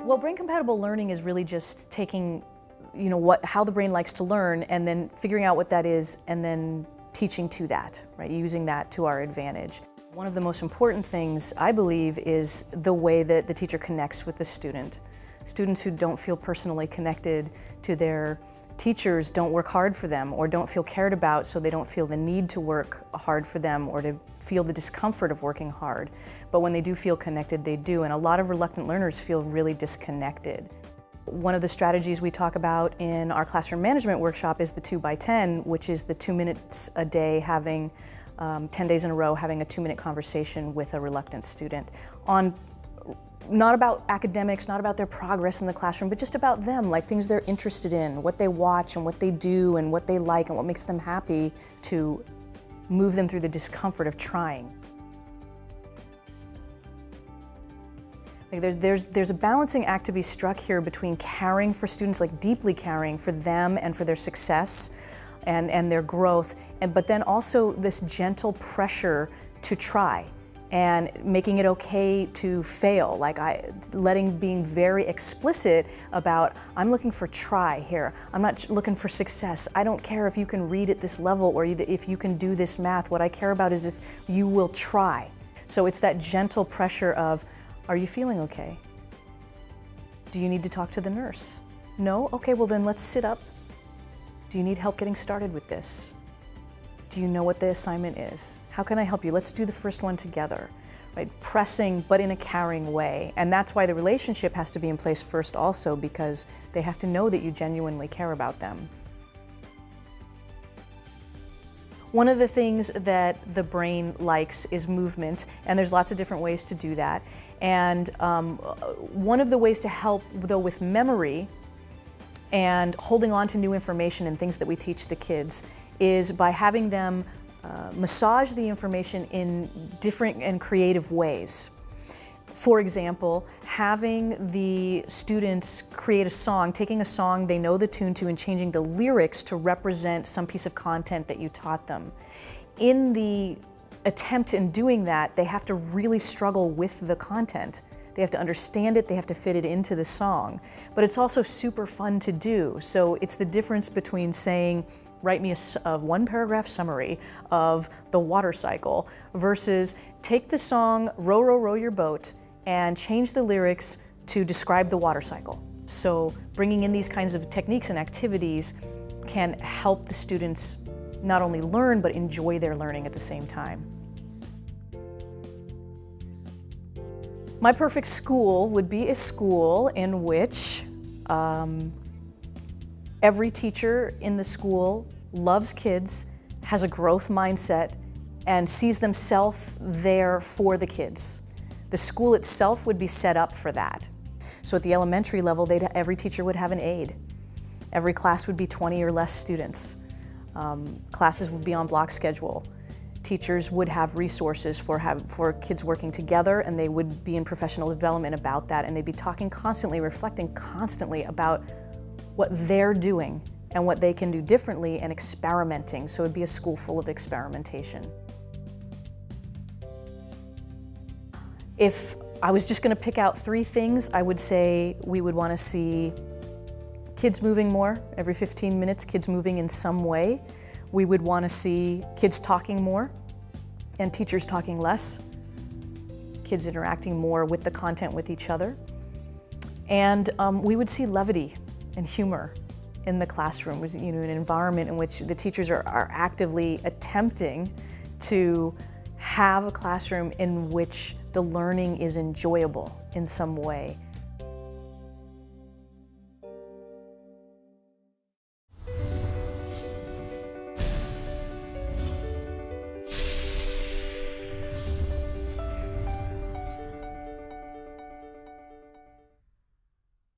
Well, brain compatible learning is really just taking, how the brain likes to learn and then figuring out what that is and then teaching to that, right? Using that to our advantage. One of the most important things, I believe, is the way that the teacher connects with the student. Students who don't feel personally connected to their teachers don't work hard for them or don't feel cared about, so they don't feel the need to work hard for them or to feel the discomfort of working hard. But when they do feel connected, they do, and a lot of reluctant learners feel really disconnected. One of the strategies we talk about in our classroom management workshop is the 2x10, which is the 2 minutes a day having 10 days in a row having a 2-minute conversation with a reluctant student on not about academics, not about their progress in the classroom, but just about them, like things they're interested in, what they watch and what they do and what they like and what makes them happy, to move them through the discomfort of trying. Like there's a balancing act to be struck here between caring for students, like deeply caring for them and for their success and their growth, but then also this gentle pressure to try and making it okay to fail, being very explicit about, I'm looking for try here. I'm not looking for success. I don't care if you can read at this level or if you can do this math. What I care about is if you will try. So it's that gentle pressure of, are you feeling okay? Do you need to talk to the nurse? No? Okay, well then let's sit up. Do you need help getting started with this? Do you know what the assignment is? How can I help you? Let's do the first one together, right? Pressing, but in a caring way. And that's why the relationship has to be in place first also, because they have to know that you genuinely care about them. One of the things that the brain likes is movement, and there's lots of different ways to do that. And one of the ways to help, though, with memory and holding on to new information and things that we teach the kids is by having them massage the information in different and creative ways. For example, having the students create a song, taking a song they know the tune to and changing the lyrics to represent some piece of content that you taught them. In the attempt in doing that, they have to really struggle with the content. They have to understand it, they have to fit it into the song. But it's also super fun to do. So it's the difference between saying, write me a one-paragraph summary of the water cycle versus take the song, row, row, row your boat, and change the lyrics to describe the water cycle. So bringing in these kinds of techniques and activities can help the students not only learn, but enjoy their learning at the same time. My perfect school would be a school in which every teacher in the school loves kids, has a growth mindset, and sees themselves there for the kids. The school itself would be set up for that. So at the elementary level, every teacher would have an aide. Every class would be 20 or less students. Classes would be on block schedule. Teachers would have resources for kids working together, and they would be in professional development about that, and they'd be talking constantly, reflecting constantly about what they're doing and what they can do differently and experimenting. So it'd be a school full of experimentation. If I was just going to pick out 3 things, I would say we would want to see kids moving more. Every 15 minutes, kids moving in some way. We would want to see kids talking more and teachers talking less. Kids interacting more with the content with each other. And we would see levity and humor in the classroom, an environment in which the teachers are actively attempting to have a classroom in which the learning is enjoyable in some way.